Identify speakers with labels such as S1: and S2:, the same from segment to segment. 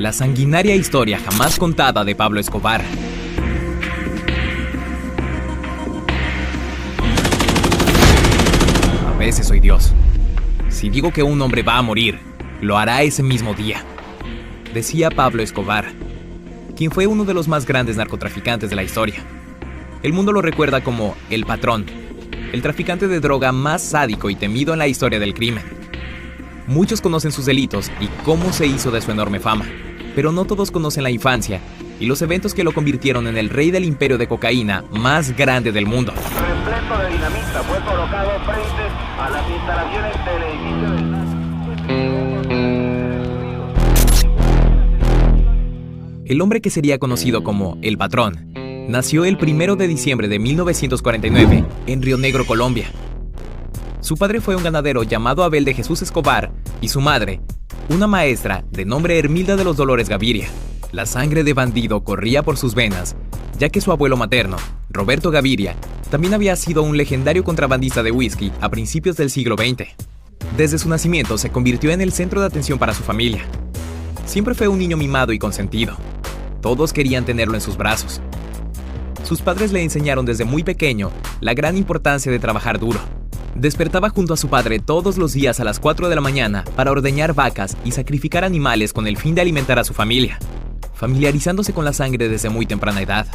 S1: La sanguinaria historia jamás contada de Pablo Escobar. A veces soy Dios. Si digo que un hombre va a morir, lo hará ese mismo día, decía Pablo Escobar, quien fue uno de los más grandes narcotraficantes de la historia. El mundo lo recuerda como El Patrón, el traficante de droga más sádico y temido en la historia del crimen. Muchos conocen sus delitos y cómo se hizo de su enorme fama, pero no todos conocen la infancia y los eventos que lo convirtieron en el rey del imperio de cocaína más grande del mundo.
S2: Repleto de dinamita fue colocado frente a las instalaciones del edificio del...
S1: El hombre que sería conocido como El Patrón nació el 1 de diciembre de 1949 en Río Negro, Colombia. Su padre fue un ganadero llamado Abel de Jesús Escobar y su madre, una maestra de nombre Hermilda de los Dolores Gaviria. La sangre de bandido corría por sus venas, ya que su abuelo materno, Roberto Gaviria, también había sido un legendario contrabandista de whisky a principios del siglo XX. Desde su nacimiento se convirtió en el centro de atención para su familia. Siempre fue un niño mimado y consentido. Todos querían tenerlo en sus brazos. Sus padres le enseñaron desde muy pequeño la gran importancia de trabajar duro. Despertaba junto a su padre todos los días a las 4 de la mañana para ordeñar vacas y sacrificar animales con el fin de alimentar a su familia, familiarizándose con la sangre desde muy temprana edad.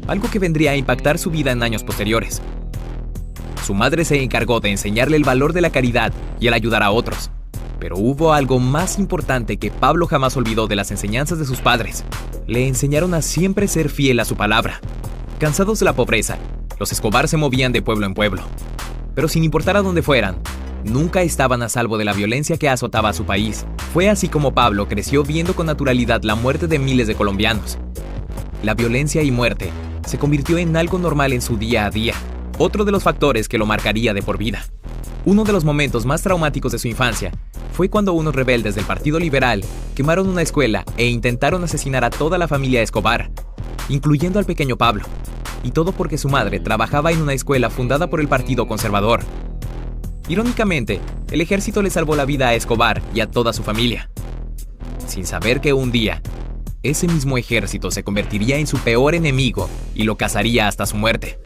S1: Algo que vendría a impactar su vida en años posteriores. Su madre se encargó de enseñarle el valor de la caridad y el ayudar a otros. Pero hubo algo más importante que Pablo jamás olvidó de las enseñanzas de sus padres. Le enseñaron a siempre ser fiel a su palabra. Cansados de la pobreza, los Escobar se movían de pueblo en pueblo. Pero sin importar a dónde fueran, nunca estaban a salvo de la violencia que azotaba a su país. Fue así como Pablo creció viendo con naturalidad la muerte de miles de colombianos. La violencia y muerte se convirtió en algo normal en su día a día, otro de los factores que lo marcaría de por vida. Uno de los momentos más traumáticos de su infancia fue cuando unos rebeldes del Partido Liberal quemaron una escuela e intentaron asesinar a toda la familia Escobar, incluyendo al pequeño Pablo. Y todo porque su madre trabajaba en una escuela fundada por el Partido Conservador. Irónicamente, el ejército le salvó la vida a Escobar y a toda su familia, sin saber que un día, ese mismo ejército se convertiría en su peor enemigo y lo cazaría hasta su muerte.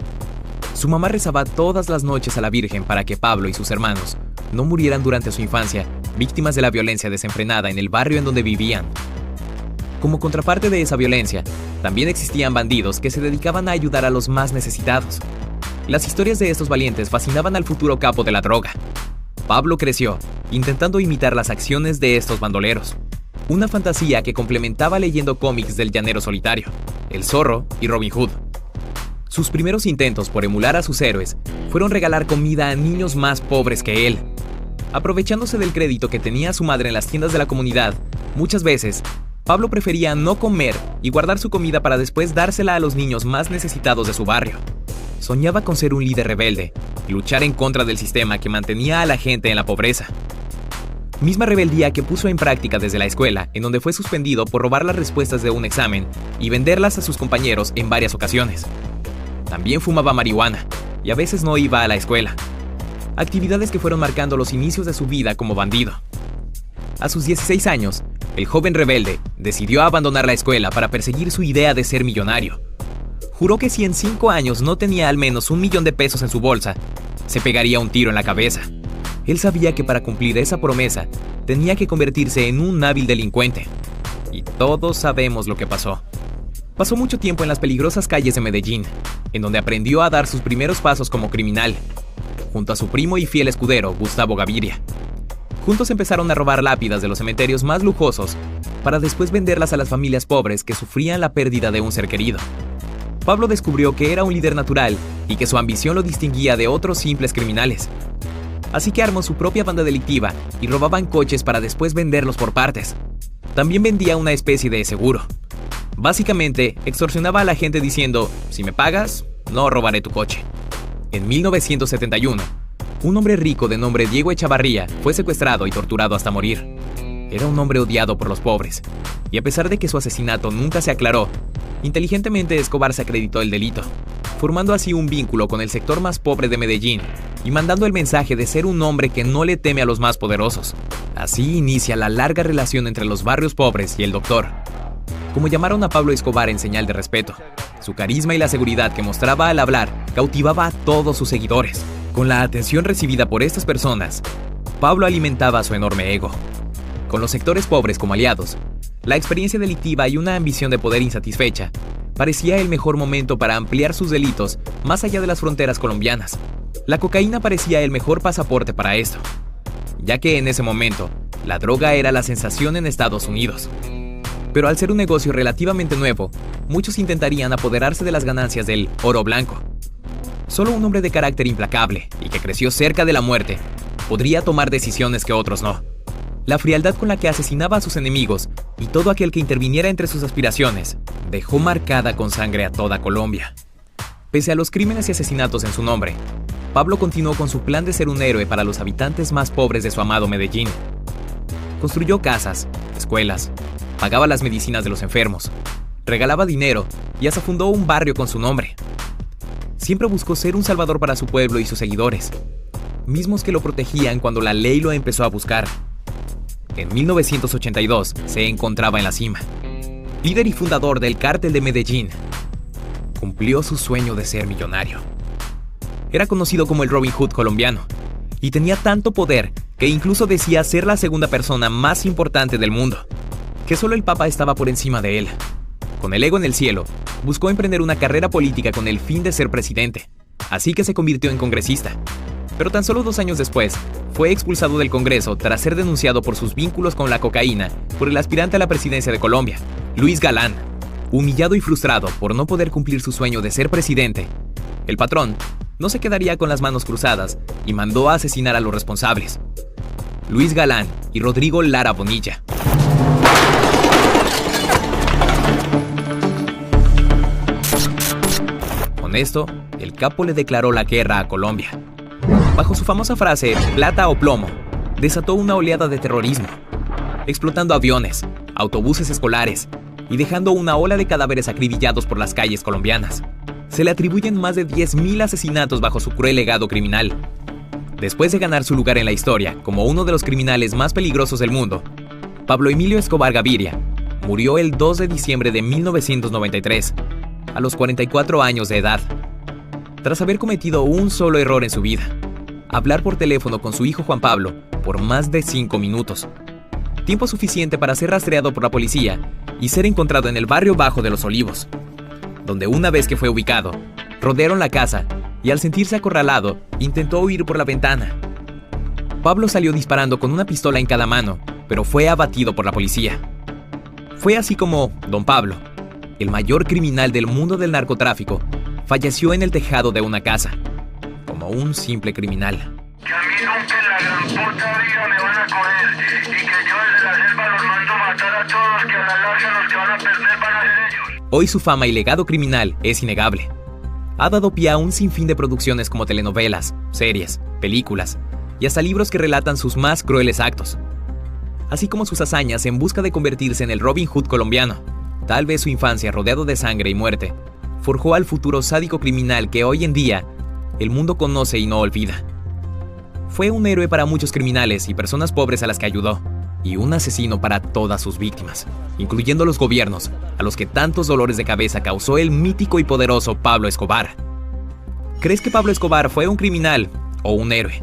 S1: Su mamá rezaba todas las noches a la Virgen para que Pablo y sus hermanos no murieran durante su infancia, víctimas de la violencia desenfrenada en el barrio en donde vivían. Como contraparte de esa violencia, también existían bandidos que se dedicaban a ayudar a los más necesitados. Las historias de estos valientes fascinaban al futuro capo de la droga. Pablo creció intentando imitar las acciones de estos bandoleros. Una fantasía que complementaba leyendo cómics del Llanero Solitario, El Zorro y Robin Hood. Sus primeros intentos por emular a sus héroes fueron regalar comida a niños más pobres que él. Aprovechándose del crédito que tenía su madre en las tiendas de la comunidad, muchas veces Pablo prefería no comer y guardar su comida para después dársela a los niños más necesitados de su barrio. Soñaba con ser un líder rebelde y luchar en contra del sistema que mantenía a la gente en la pobreza. Misma rebeldía que puso en práctica desde la escuela, en donde fue suspendido por robar las respuestas de un examen y venderlas a sus compañeros en varias ocasiones. También fumaba marihuana y a veces no iba a la escuela. Actividades que fueron marcando los inicios de su vida como bandido. A sus 16 años, el joven rebelde decidió abandonar la escuela para perseguir su idea de ser millonario. Juró que si en 5 años no tenía al menos $1.000.000 en su bolsa, se pegaría un tiro en la cabeza. Él sabía que para cumplir esa promesa, tenía que convertirse en un hábil delincuente. Y todos sabemos lo que pasó. Pasó mucho tiempo en las peligrosas calles de Medellín, en donde aprendió a dar sus primeros pasos como criminal, junto a su primo y fiel escudero, Gustavo Gaviria. Juntos empezaron a robar lápidas de los cementerios más lujosos para después venderlas a las familias pobres que sufrían la pérdida de un ser querido. Pablo descubrió que era un líder natural y que su ambición lo distinguía de otros simples criminales. Así que armó su propia banda delictiva y robaban coches para después venderlos por partes. También vendía una especie de seguro. Básicamente, extorsionaba a la gente diciendo: si me pagas, no robaré tu coche. En 1971, un hombre rico de nombre Diego Echavarría fue secuestrado y torturado hasta morir. Era un hombre odiado por los pobres, y a pesar de que su asesinato nunca se aclaró, inteligentemente Escobar se acreditó el delito, formando así un vínculo con el sector más pobre de Medellín y mandando el mensaje de ser un hombre que no le teme a los más poderosos. Así inicia la larga relación entre los barrios pobres y el doctor. Como llamaron a Pablo Escobar en señal de respeto, su carisma y la seguridad que mostraba al hablar cautivaba a todos sus seguidores. Con la atención recibida por estas personas, Pablo alimentaba su enorme ego. Con los sectores pobres como aliados, la experiencia delictiva y una ambición de poder insatisfecha parecía el mejor momento para ampliar sus delitos más allá de las fronteras colombianas. La cocaína parecía el mejor pasaporte para esto, ya que en ese momento, la droga era la sensación en Estados Unidos. Pero al ser un negocio relativamente nuevo, muchos intentarían apoderarse de las ganancias del oro blanco. Solo un hombre de carácter implacable y que creció cerca de la muerte podría tomar decisiones que otros no. La frialdad con la que asesinaba a sus enemigos y todo aquel que interviniera entre sus aspiraciones dejó marcada con sangre a toda Colombia. Pese a los crímenes y asesinatos en su nombre, Pablo continuó con su plan de ser un héroe para los habitantes más pobres de su amado Medellín. Construyó casas, escuelas, pagaba las medicinas de los enfermos, regalaba dinero y hasta fundó un barrio con su nombre. Siempre buscó ser un salvador para su pueblo y sus seguidores, mismos que lo protegían cuando la ley lo empezó a buscar. En 1982 se encontraba en la cima. Líder y fundador del Cártel de Medellín, cumplió su sueño de ser millonario. Era conocido como el Robin Hood colombiano y tenía tanto poder que incluso decía ser la segunda persona más importante del mundo, que solo el Papa estaba por encima de él. Con el ego en el cielo, buscó emprender una carrera política con el fin de ser presidente, así que se convirtió en congresista. Pero tan solo 2 años después, fue expulsado del Congreso tras ser denunciado por sus vínculos con la cocaína por el aspirante a la presidencia de Colombia, Luis Galán. Humillado y frustrado por no poder cumplir su sueño de ser presidente, el patrón no se quedaría con las manos cruzadas y mandó a asesinar a los responsables, Luis Galán y Rodrigo Lara Bonilla. Con esto, el capo le declaró la guerra a Colombia. Bajo su famosa frase, plata o plomo, desató una oleada de terrorismo, explotando aviones, autobuses escolares y dejando una ola de cadáveres acribillados por las calles colombianas. Se le atribuyen más de 10.000 asesinatos bajo su cruel legado criminal. Después de ganar su lugar en la historia como uno de los criminales más peligrosos del mundo, Pablo Emilio Escobar Gaviria murió el 2 de diciembre de 1993, a los 44 años de edad, tras haber cometido un solo error en su vida: hablar por teléfono con su hijo Juan Pablo por más de 5 minutos. Tiempo suficiente para ser rastreado por la policía y ser encontrado en el barrio Bajo de Los Olivos, donde una vez que fue ubicado, rodearon la casa y al sentirse acorralado, intentó huir por la ventana. Pablo salió disparando con una pistola en cada mano, pero fue abatido por la policía. Fue así como Don Pablo, el mayor criminal del mundo del narcotráfico, falleció en el tejado de una casa, como un simple criminal.
S2: Que a mí nunca en la gran puta vida me van a coger y que yo desde la selva los mando matar a todos, que a la larga los que van a perder van a ser ellos.
S1: Hoy su fama y legado criminal es innegable. Ha dado pie a un sinfín de producciones como telenovelas, series, películas y hasta libros que relatan sus más crueles actos, así como sus hazañas en busca de convertirse en el Robin Hood colombiano. Tal vez su infancia rodeado de sangre y muerte forjó al futuro sádico criminal que hoy en día el mundo conoce y no olvida. Fue un héroe para muchos criminales y personas pobres a las que ayudó, y un asesino para todas sus víctimas, incluyendo los gobiernos a los que tantos dolores de cabeza causó el mítico y poderoso Pablo Escobar. ¿Crees que Pablo Escobar fue un criminal o un héroe?